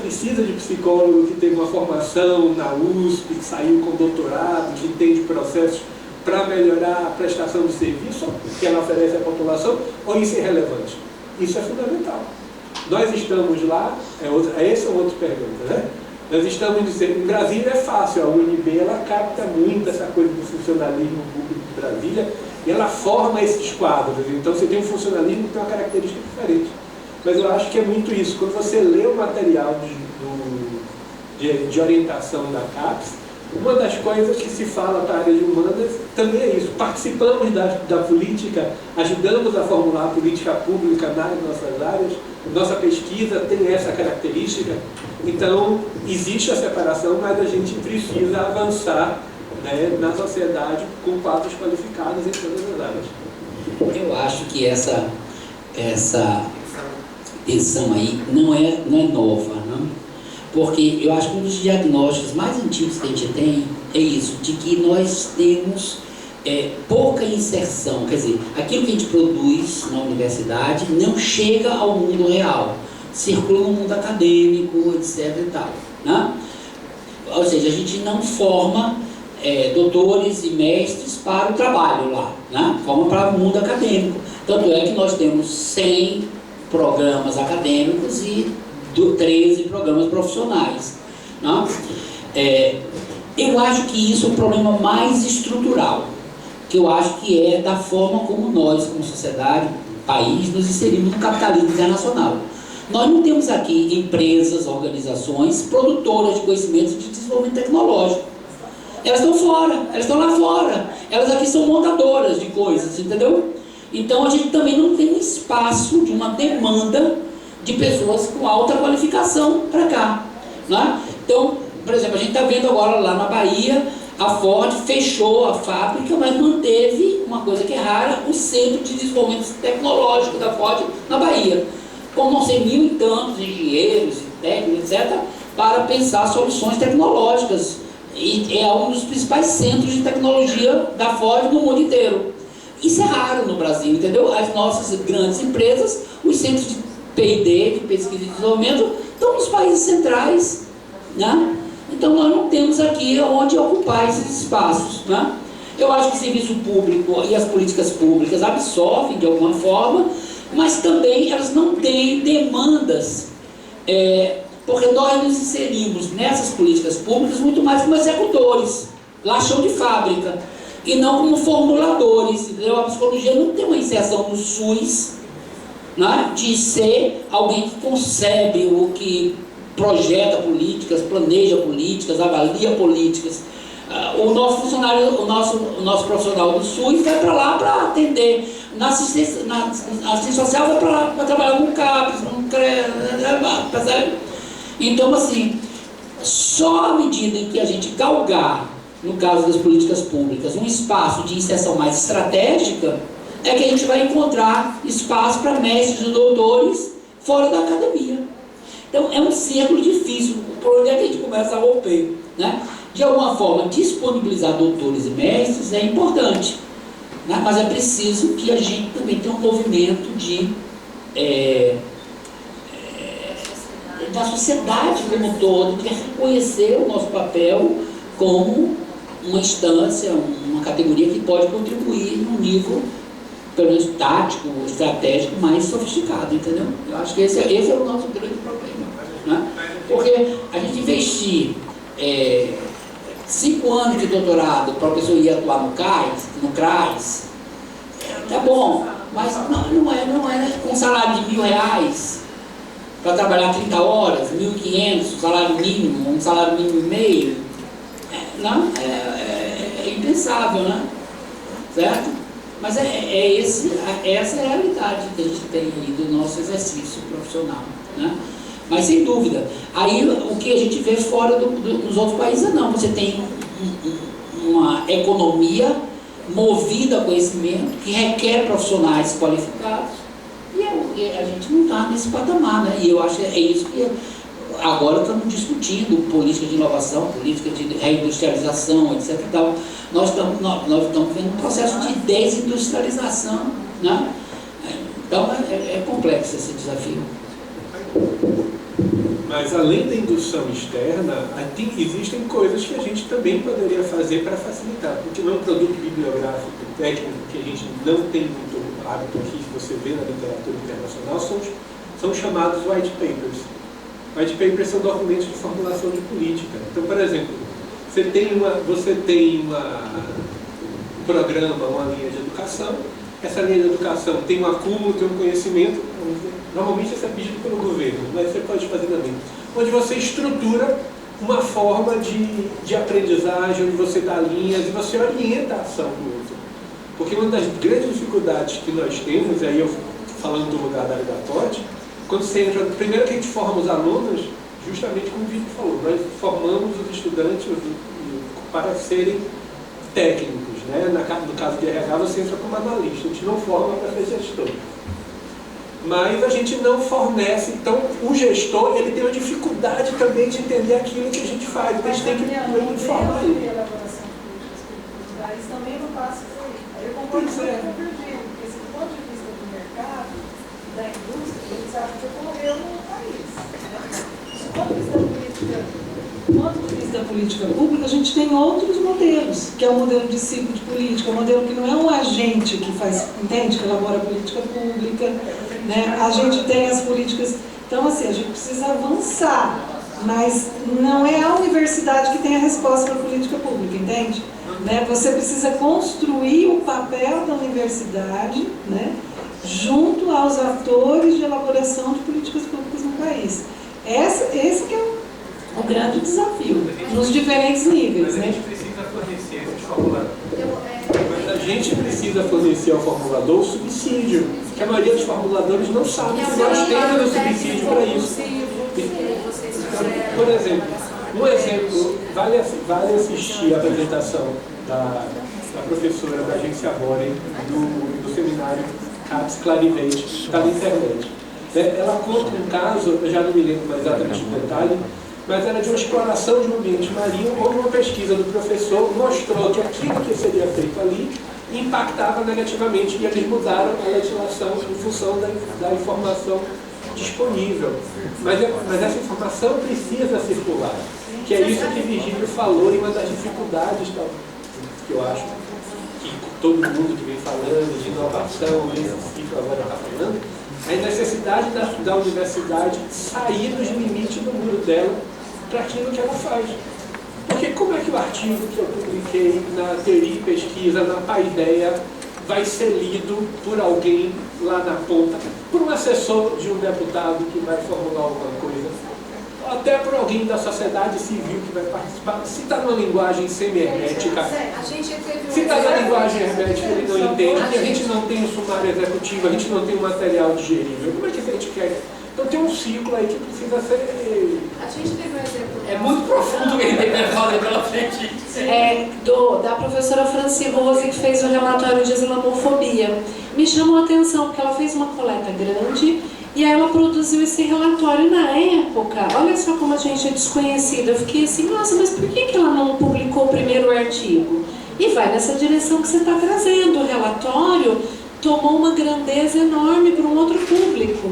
precisa de psicólogo que teve uma formação na USP, que saiu com doutorado, que entende processos para melhorar a prestação de serviço que ela oferece à população, ou isso é irrelevante? Isso é fundamental. Nós estamos lá, essa é outra pergunta, né? Nós estamos dizendo, em Brasília é fácil, a UNB ela capta muito essa coisa do funcionalismo público de Brasília e ela forma esses quadros. Então você tem um funcionalismo que tem uma característica diferente. Mas eu acho que é muito isso. Quando você lê o material de orientação da CAPES, uma das coisas que se fala para a área de humanas também é isso. Participamos da política, ajudamos a formular a política pública nas nossas áreas, nossa pesquisa tem essa característica. Então, existe a separação, mas a gente precisa avançar, né, na sociedade com quadros qualificados em todas as áreas. Eu acho que essa tensão aí não é nova, não? Porque eu acho que um dos diagnósticos mais antigos que a gente tem é isso, de que nós temos pouca inserção, quer dizer, aquilo que a gente produz na universidade não chega ao mundo real, circula no mundo acadêmico, etc. e tal, né? Ou seja, a gente não forma doutores e mestres para o trabalho lá, né? Forma para o mundo acadêmico. Tanto é que nós temos 100 programas acadêmicos e 13 programas profissionais, né? Eu acho que isso é um problema mais estrutural, que eu acho que é da forma como nós, como sociedade, país, nos inserimos no capitalismo internacional. Nós não temos aqui empresas, organizações produtoras de conhecimentos de desenvolvimento tecnológico. Elas estão fora, elas estão lá fora. Elas aqui são montadoras de coisas, entendeu? Então a gente também não tem um espaço de uma demanda de pessoas com alta qualificação para cá, né? Então, por exemplo, a gente está vendo agora lá na Bahia, a Ford fechou a fábrica, mas manteve uma coisa que é rara, o Centro de Desenvolvimento Tecnológico da Ford na Bahia, com não sei 1.000 e tantos engenheiros, técnicos, etc., para pensar soluções tecnológicas. E é um dos principais centros de tecnologia da Ford no mundo inteiro. Isso é raro no Brasil, entendeu? As nossas grandes empresas, os centros de P&D, de pesquisa e desenvolvimento, estão nos países centrais, né? Então nós não temos aqui onde ocupar esses espaços, né? Eu acho que o serviço público e as políticas públicas absorvem de alguma forma, mas também elas não têm demandas, porque nós nos inserimos nessas políticas públicas muito mais como executores, lá chão de fábrica, e não como formuladores, entendeu? A psicologia não tem uma inserção no SUS, né, de ser alguém que concebe o que projeta políticas, planeja políticas, avalia políticas. O nosso funcionário, o nosso profissional do SUS vai para lá para atender. Na assistência social vai para lá para trabalhar com CAPES, com CREA, então assim, só à medida em que a gente galgar, no caso das políticas públicas, um espaço de inserção mais estratégica, é que a gente vai encontrar espaço para mestres e doutores fora da academia. Então é um círculo difícil, por onde é que a gente começa a romper, né? De alguma forma, disponibilizar doutores e mestres é importante, né? Mas é preciso que a gente também tenha um movimento da sociedade como um todo, que é reconhecer o nosso papel como uma instância, uma categoria que pode contribuir num nível, pelo menos tático, estratégico, mais sofisticado, entendeu? Eu acho que esse é o nosso grande problema, né? Porque a gente investir 5 anos de doutorado para a pessoa ir atuar no CRAS, tá bom, mas não é com um salário de R$1.000 para trabalhar 30 horas, 1.500, um salário mínimo, um salário mínimo e meio, não, é impensável, né? Certo? Mas essa é a realidade que a gente tem aí do nosso exercício profissional, né? Mas sem dúvida, aí o que a gente vê fora dos outros países não, você tem uma economia movida a conhecimento, que requer profissionais qualificados, e a gente não está nesse patamar, né? E eu acho que é isso que agora estamos discutindo, política de inovação, política de reindustrialização, etc. e tal. Nós estamos vendo um processo de desindustrialização, né? Então é complexo esse desafio. Mas além da indução externa, existem coisas que a gente também poderia fazer para facilitar, porque não é um produto bibliográfico, técnico, que a gente não tem muito hábito aqui, que você vê na literatura internacional, são chamados white papers. vai de impressão de documentos de formulação de política. Então, por exemplo, você tem um programa, uma linha de educação, essa linha de educação tem um acúmulo, tem um conhecimento, normalmente isso é pedido pelo governo, mas você pode fazer também, onde você estrutura uma forma de aprendizagem, onde você dá linhas e você orienta a ação do outro. Porque uma das grandes dificuldades que nós temos, aí eu falando do lugar da Aridapote, quando você entra, primeiro que a gente forma os alunos, justamente como o Vitor falou, nós formamos os estudantes para serem técnicos, né? No caso de RH, você entra como analista, a gente não forma para ser gestor. Mas a gente não fornece, então o gestor ele tem uma dificuldade também de entender aquilo que a gente faz, então a gente tem que informar ele. Isso também não passa por aí. Eu concordo com o Virgílio, porque do ponto de vista do mercado, da indústria, eles acham que ocorreu no país. Do ponto de vista da política pública, a gente tem outros modelos, que é o modelo de ciclo de política, o modelo que não é um agente que faz, entende, que elabora a política pública, né? A gente tem as políticas. Então, assim, a gente precisa avançar, mas não é a universidade que tem a resposta para a política pública, entende? Né? Você precisa construir o papel da universidade, né, junto aos atores de elaboração de políticas públicas no país. Esse que é o grande desafio, nos diferentes níveis. Mas a gente precisa fornecer esse formulador. Mas a gente precisa fornecer ao formulador o subsídio, que a maioria dos formuladores não sabe que nós temos o subsídio para isso. Por exemplo, vale assistir a apresentação da professora da agência Boren do seminário CAPES Clarivate, está na internet. Ela conta um caso, eu já não me lembro mais exatamente do detalhe, mas era de uma exploração de um ambiente marinho, onde uma pesquisa do professor mostrou que aquilo que seria feito ali impactava negativamente e eles mudaram a legislação em função da informação disponível. Mas essa informação precisa circular, que é isso que Virgílio falou, e uma das dificuldades que eu acho que todo mundo que vem falando de inovação, nesse ciclo agora está falando, é a necessidade da universidade sair dos limites do muro dela para aquilo que ela faz. Porque como é que o artigo que eu publiquei na Teoria e Pesquisa, na Paideia, vai ser lido por alguém lá na ponta, por um assessor de um deputado que vai formular alguma coisa, até por alguém da sociedade civil que vai participar, se está numa linguagem semi-hermética, se está na linguagem hermética ele não entende, e a gente não tem um sumário executivo, a gente não tem um material digerível, como é que a gente quer? Então tem um ciclo aí que precisa ser... A gente teve um exemplo... É muito profundo o que a gente vai falar pela frente. Da professora Franci Rose, que fez o relatório de islamofobia. Me chamou a atenção, porque ela fez uma coleta grande e aí ela produziu esse relatório na época. Olha só como a gente é desconhecido. Eu fiquei assim, nossa, mas por que ela não publicou o primeiro artigo? E vai nessa direção que você está trazendo. O relatório tomou uma grandeza enorme para um outro público.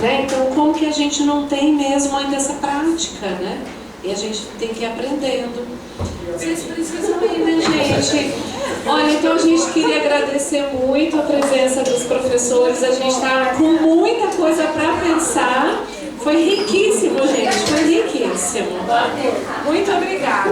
Né? Então, como que a gente não tem mesmo ainda essa prática, né? E a gente tem que ir aprendendo. Vocês precisam ir, né, gente? Olha, então a gente queria agradecer muito a presença dos professores. A gente está com muita coisa para pensar. Foi riquíssimo, gente. Foi riquíssimo. Muito obrigada.